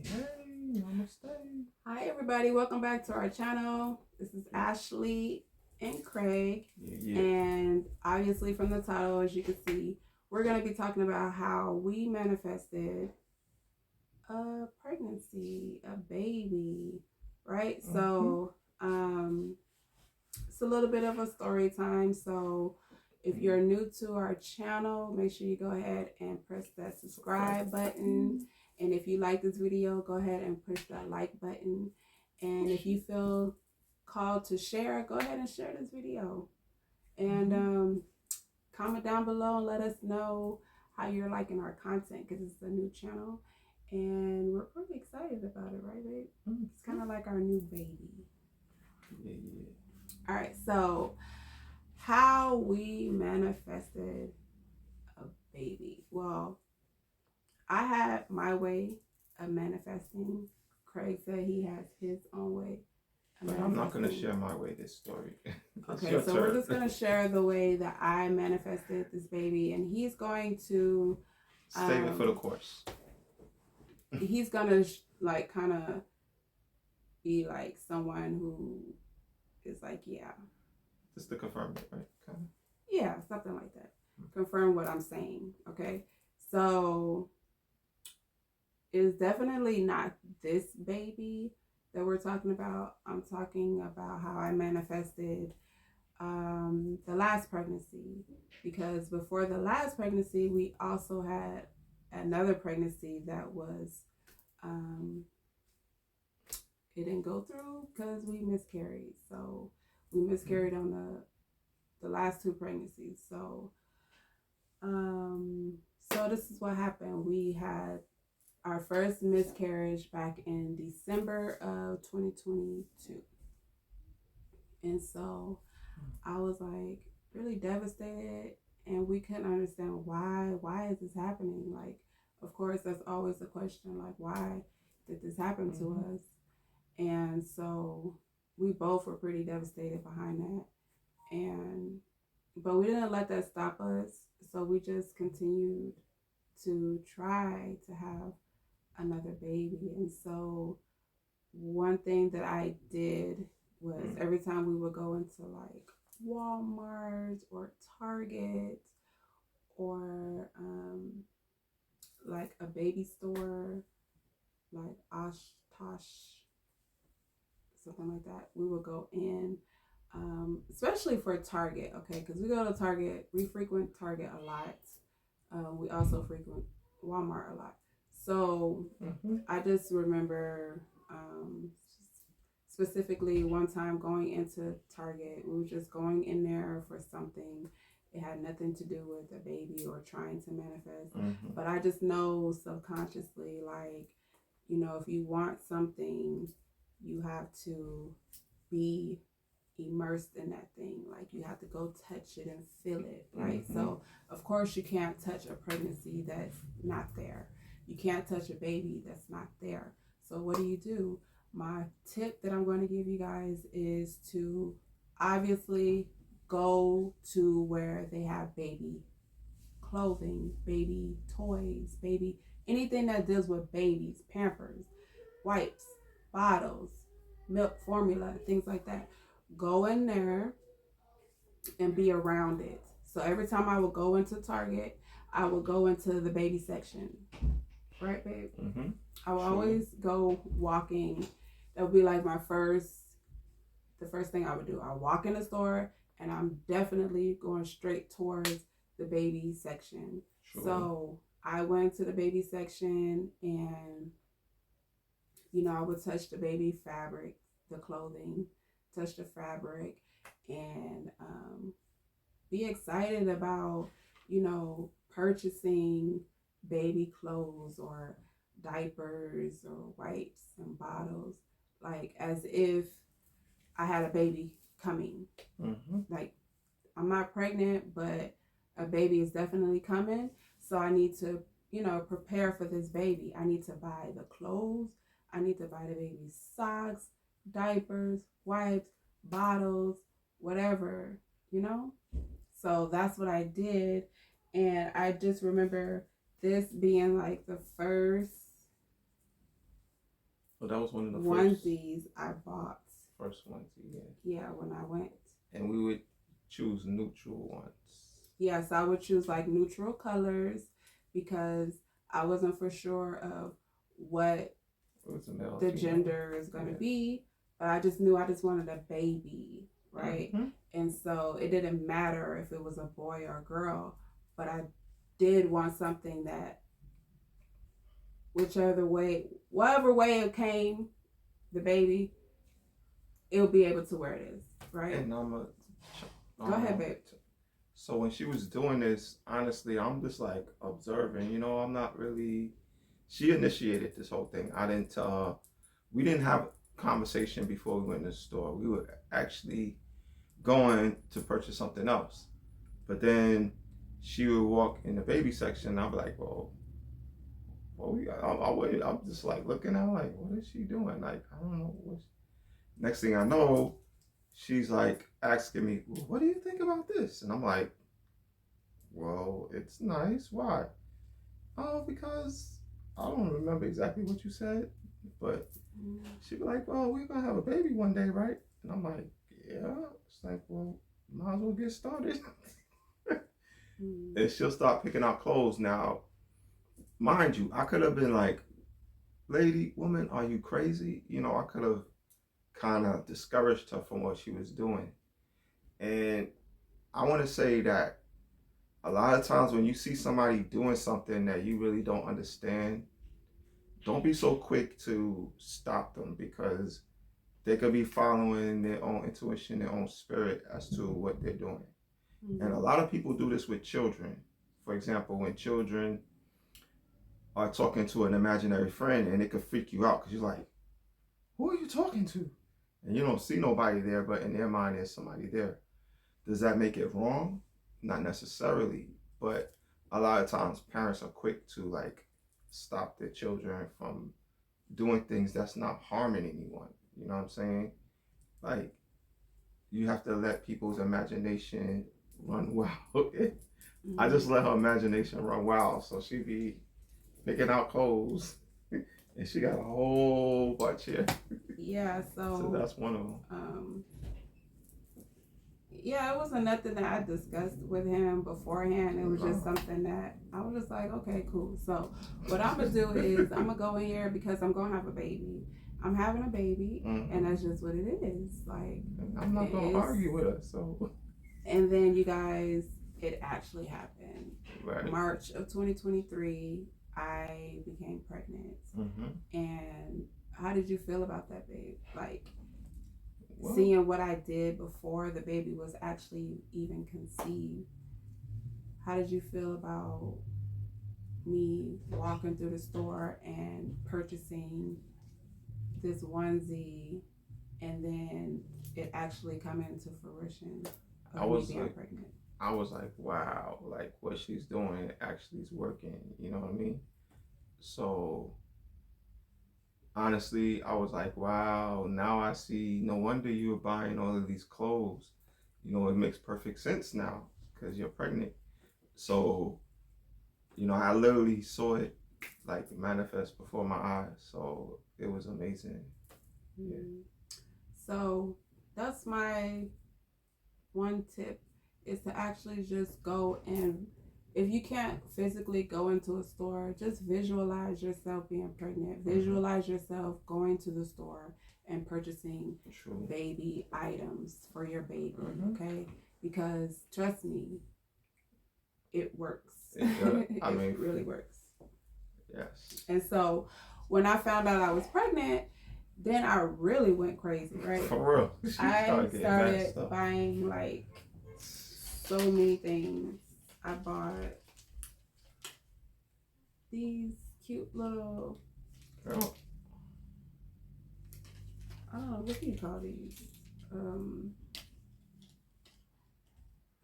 Hey, namaste. Hi everybody, welcome back to our channel. This is Ashley and Craig. Yeah. And obviously from the title, as you can see, we're going to be talking about how we manifested a pregnancy, a baby, right? So it's a little bit of a story time. So if you're new to our channel, make sure you go ahead and press that subscribe button. And if you like this video, go ahead and push that like button. And if you feel called to share, go ahead and share this video. And comment down below and let us know how you're liking our content, because it's a new channel. And we're pretty excited about it, right, babe? It's kind of like our new baby. Yeah. All right, so how we manifested a baby. Well, I had my way of manifesting. Craig said he has his own way of But I'm not going to share my way this story. Okay, so we're just going to share the way that I manifested this baby, and he's going to save it for the course. He's going to like kind of be like someone who is like, yeah. Just to confirm it, right? Kind of. Yeah, something like that. Confirm what I'm saying, okay? So it's definitely not this baby that we're talking about. I'm talking about how I manifested the last pregnancy, because before the last pregnancy, we also had another pregnancy that was it didn't go through because we miscarried. So we miscarried on the last two pregnancies. So so this is what happened. We had our first miscarriage back in December of 2022. And so I was like really devastated, and we couldn't understand why is this happening? Like, of course, that's always the question, like, why did this happen to us? And so we both were pretty devastated behind that. But we didn't let that stop us. So we just continued to try to have another baby. And so one thing that I did was every time we would go into like Walmart or Target or like a baby store, like Oshkosh, something like that, we would go in, especially for Target, okay, because we go to Target, we frequent Target a lot. We also frequent Walmart a lot. So I just remember specifically one time going into Target. We were just going in there for something. It had nothing to do with a baby or trying to manifest. But I just know subconsciously, like, you know, if you want something, you have to be immersed in that thing. Like, you have to go touch it and feel it, right? So of course you can't touch a pregnancy that's not there. You can't touch a baby that's not there. So what do? My tip that I'm going to give you guys is to obviously go to where they have baby clothing, baby toys, baby anything that deals with babies, Pampers, wipes, bottles, milk formula, things like that. Go in there and be around it. So every time I would go into Target, I would go into the baby section. Right, babe? I would always go walking. That would be like the first thing I would do. I walk in the store and I'm definitely going straight towards the baby section. So I went to the baby section, and you know, I would touch the baby fabric, the clothing, touch the fabric, and be excited about, you know, purchasing baby clothes or diapers or wipes and bottles, like as if I had a baby coming. Like, I'm not pregnant, but a baby is definitely coming. So I need to, you know, prepare for this baby. I need to buy the clothes. I need to buy the baby's socks, diapers, wipes, bottles, whatever, you know? So that's what I did. And I just remember this being like the first Well, that was one of the onesies I bought. first onesie, yeah. Yeah, when I went. And we would choose neutral ones. Yes, I would choose like neutral colors because I wasn't for sure of what the gender is going to be, but I just knew I just wanted a baby, right? Mm-hmm. And so it didn't matter if it was a boy or a girl, but I did want something that whatever way it came, the baby, it'll be able to wear it is, right? And Go ahead, babe. So when she was doing this, honestly, I'm just like observing, you know, I'm not really, she initiated this whole thing. We didn't have conversation before we went to the store. We were actually going to purchase something else. But then she would walk in the baby section and I'd be like, well, I'm just like looking at her like, what is she doing? Like, I don't know. Next thing I know, she's like asking me, well, what do you think about this? And I'm like, well, it's nice. Why? Oh, because I don't remember exactly what you said, but she'd be like, well, we're going to have a baby one day, right? And I'm like, yeah. It's like, well, might as well get started. And she'll start picking out clothes. Now, mind you, I could have been like, lady, woman, are you crazy? You know, I could have kind of discouraged her from what she was doing. And I want to say that a lot of times when you see somebody doing something that you really don't understand, don't be so quick to stop them because they could be following their own intuition, their own spirit as to what they're doing. Mm-hmm. And a lot of people do this with children. For example, when children are talking to an imaginary friend and it could freak you out because you're like, who are you talking to? And you don't see nobody there, but in their mind there's somebody there. Does that make it wrong? Not necessarily, but a lot of times parents are quick to like stop their children from doing things that's not harming anyone. You know what I'm saying? Like, you have to let people's imagination run wild. I just let her imagination run wild, so she be picking out clothes. And she got a whole bunch here. Yeah, so that's one of them. Yeah, it wasn't nothing that I discussed with him beforehand. It was just something that I was just like, okay, cool. So what I'm going to do is I'm going to go in here because I'm going to have a baby. I'm having a baby, and that's just what it is. Like, I'm not going to argue with her, so. And then, you guys, it actually happened. Right. March of 2023, I became pregnant. Mm-hmm. And how did you feel about that, babe? Like, seeing what I did before the baby was actually even conceived. How did you feel about me walking through the store and purchasing this onesie and then it actually coming into fruition of me being pregnant? I was like, wow, like what she's doing actually is working, you know what I mean? So honestly, I was like, wow, now I see, no wonder you were buying all of these clothes. You know, it makes perfect sense now because you're pregnant. So, you know, I literally saw it like manifest before my eyes. So it was amazing. Mm-hmm. Yeah. So that's my one tip, is to actually just go and, if you can't physically go into a store, just visualize yourself being pregnant. Mm-hmm. Visualize yourself going to the store and purchasing baby items for your baby, okay? Because trust me, it works. It really works. Yes. And so when I found out I was pregnant, then I really went crazy, right? For real. I started buying like so many things. I bought these cute little, I don't know, what do you call these? I don't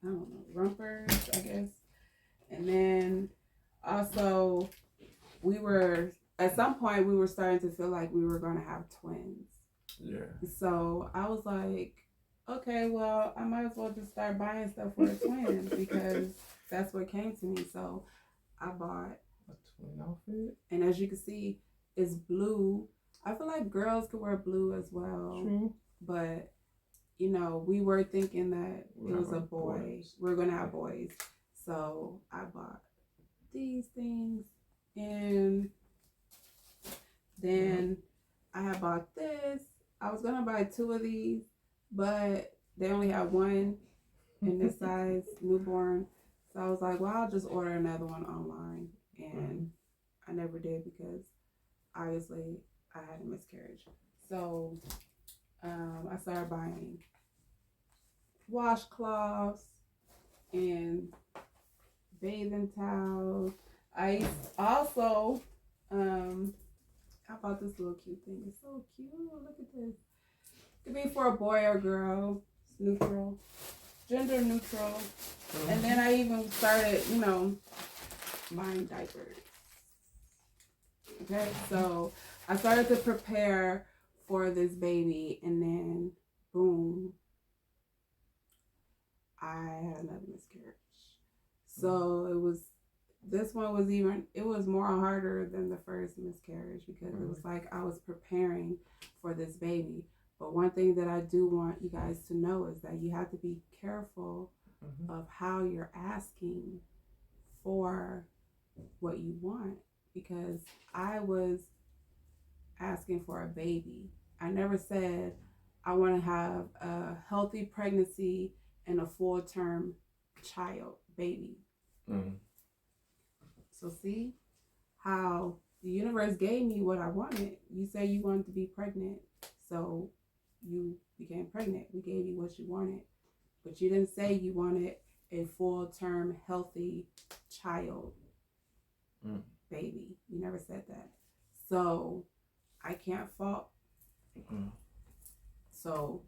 know, rompers, I guess. And then also at some point we were starting to feel like we were going to have twins. Yeah. So I was like, okay, well, I might as well just start buying stuff for a twin because that's what came to me. So I bought a twin outfit. And as you can see, it's blue. I feel like girls could wear blue as well. True. But you know, we were thinking that it was a boy. Boys. We're gonna have boys. So I bought these things, and then I had bought this. I was gonna buy 2 of these, but they only had one in this size, newborn. So I was like, well, I'll just order another one online. And I never did because obviously I had a miscarriage. So I started buying washcloths and bathing towels. I also I bought this little cute thing. It's so cute. Look at this. It could be for a boy or girl. It's neutral, gender neutral. And then I even started, you know, buying diapers. Okay, so I started to prepare for this baby, and then boom, I had another miscarriage. So this one was more harder than the first miscarriage because it was like I was preparing for this baby. But one thing that I do want you guys to know is that you have to be careful of how you're asking for what you want, because I was asking for a baby. I never said I want to have a healthy pregnancy and a full-term child, baby. So see how the universe gave me what I wanted. You say you wanted to be pregnant, so you became pregnant. We gave you what you wanted, but you didn't say you wanted a full-term healthy child, baby. You never said that. So I can't fault. So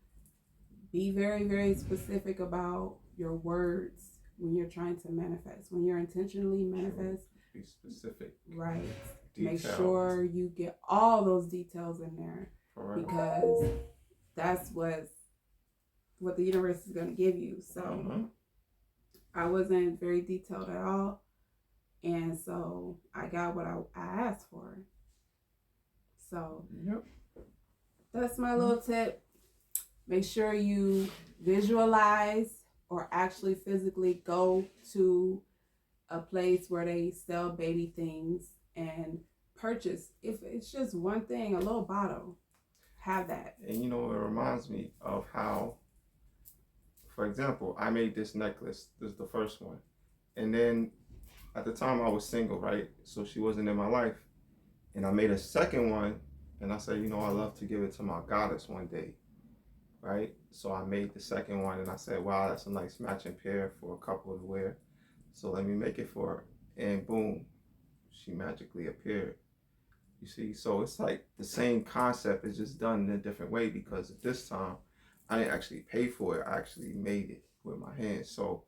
be very, very specific about your words when you're trying to manifest. When you're intentionally manifest, be specific. Right. Details. Make sure you get all those details in there, because that's what the universe is going to give you. So I wasn't very detailed at all, and so I got what I asked for. So that's my little tip. Make sure you visualize or actually physically go to a place where they sell baby things and purchase. If it's just one thing, a little bottle, have that. And you know, it reminds me of how, for example, I made this necklace. This is the first one. And then at the time I was single, right? So she wasn't in my life. And I made a second one, and I said, you know, I'd love to give it to my goddess one day, right? So I made the second one, and I said, wow, that's a nice matching pair for a couple to wear. So let me make it for her. And boom, she magically appeared. You see, so it's like the same concept, is just done in a different way, because at this time I didn't actually pay for it. I actually made it with my hands. So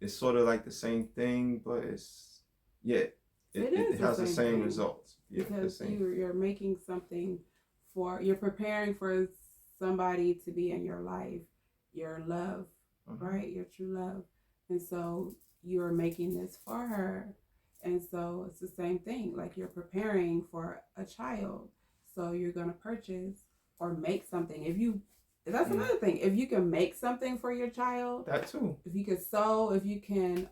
it's sort of like the same thing, but it's, it has the same results. Yeah, because you're making something you're preparing for somebody to be in your life, your love, right? Your true love. And so you're making this for her. And so it's the same thing. Like, you're preparing for a child. So you're going to purchase or make something. That's another thing. If you can make something for your child. That too. If you can sew, if you can,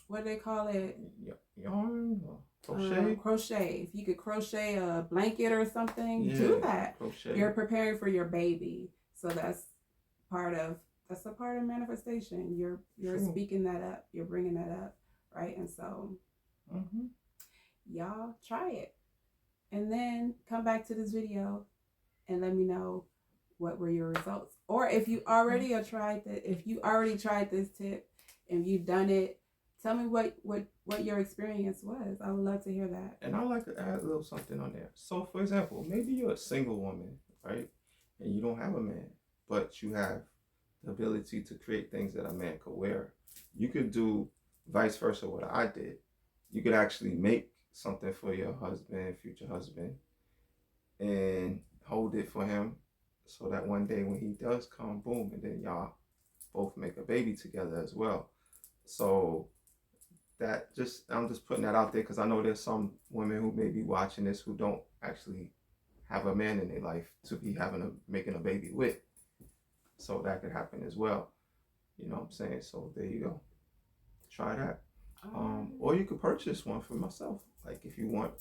what do they call it? Yarn or crochet? Crochet. If you could crochet a blanket or something, do that. Crochet. You're preparing for your baby. So that's a part of manifestation. You're speaking that up. You're bringing that up. Right? And so, y'all try it. And then come back to this video and let me know what were your results. Or if you already tried this tip and you've done it, tell me what your experience was. I would love to hear that. And I'd like to add a little something on there. So, for example, maybe you're a single woman, right? And you don't have a man, but you have the ability to create things that a man could wear. You could do vice versa what I did. You could actually make something for your husband, future husband, and hold it for him, so that one day when he does come, boom, and then y'all both make a baby together as well. So I'm just putting that out there, because I know there's some women who may be watching this who don't actually have a man in their life to be making a baby with. So that could happen as well. You know what I'm saying? So there you go. Try that. Or you could purchase one for myself. Like if you want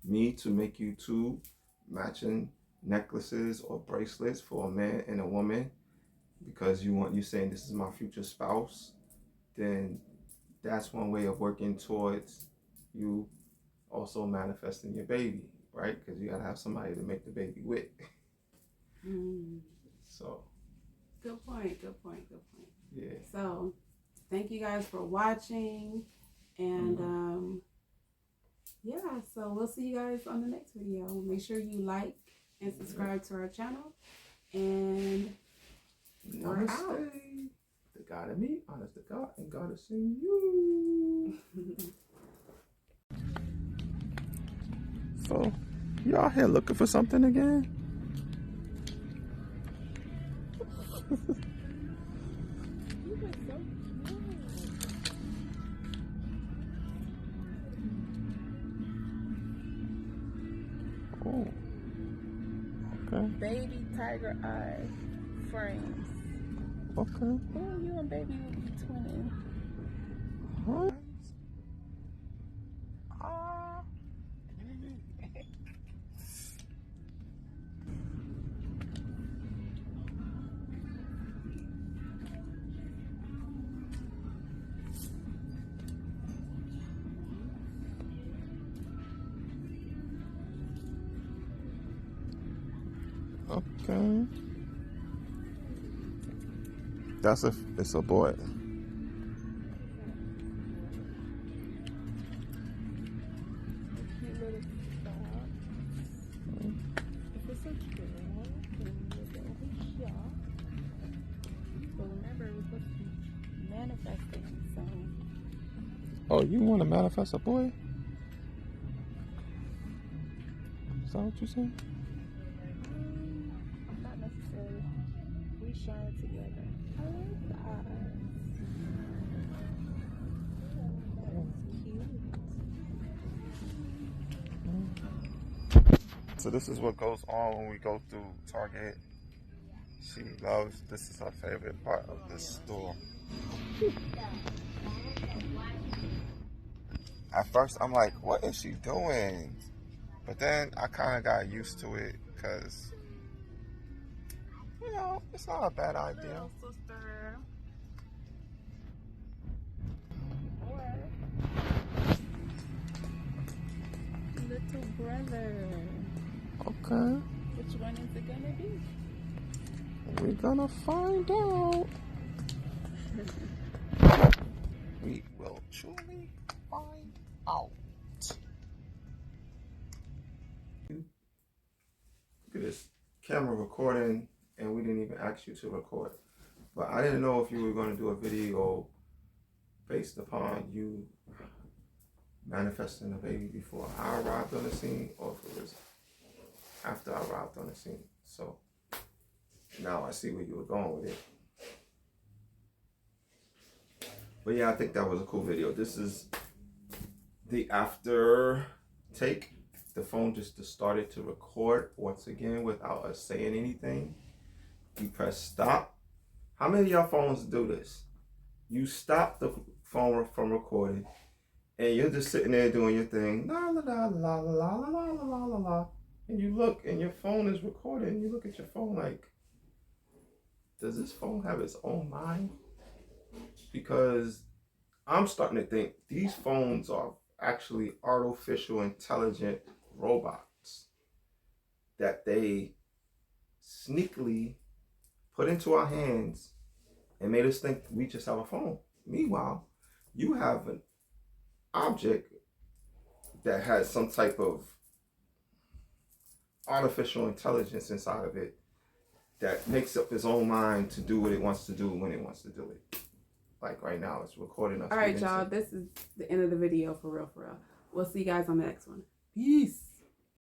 me to make you 2 matching necklaces or bracelets for a man and a woman, because you saying this is my future spouse, then that's one way of working towards you also manifesting your baby, right? Because you gotta have somebody to make the baby with. So good point. yeah. So thank you guys for watching, and yeah, so we'll see you guys on the next video. Make sure you like and subscribe to our channel, and we're out. The God in me, honest to God, and God is in you. So, you out here looking for something again? Oh, okay. Baby tiger eye frames. Okay. Oh, you and baby will be twinning. Huh? Okay. It's a boy. Oh, you want to manifest a boy? Is that what you said? Not necessarily. We shine together. I like the eyes. Cute. So this is what goes on when we go through Target. She loves, this is her favorite part of this store. At first I'm like, what is she doing? But then I kind of got used to it because, you know, it's not a bad idea. Little sister. Or little brother. Okay. Which one is it gonna be? We're gonna find out. We will truly find out. Look at this camera recording, and we didn't even ask you to record. But I didn't know if you were going to do a video based upon you manifesting a baby before I arrived on the scene, or if it was after I arrived on the scene. So now I see where you were going with it. But yeah, I think that was a cool video. This is the after take. The phone just started to record once again without us saying anything. You press stop. How many of y'all phones do this? You stop the phone from recording, and you're just sitting there doing your thing, la la la la la la la la la la la, and you look, and your phone is recording. And you look at your phone like, does this phone have its own mind? Because I'm starting to think these phones are actually artificial intelligent robots that they sneakily put into our hands and made us think we just have a phone. Meanwhile, you have an object that has some type of artificial intelligence inside of it that makes up its own mind to do what it wants to do when it wants to do it. Like right now, it's recording us. All right, y'all. This is the end of the video for real, for real. We'll see you guys on the next one. Peace.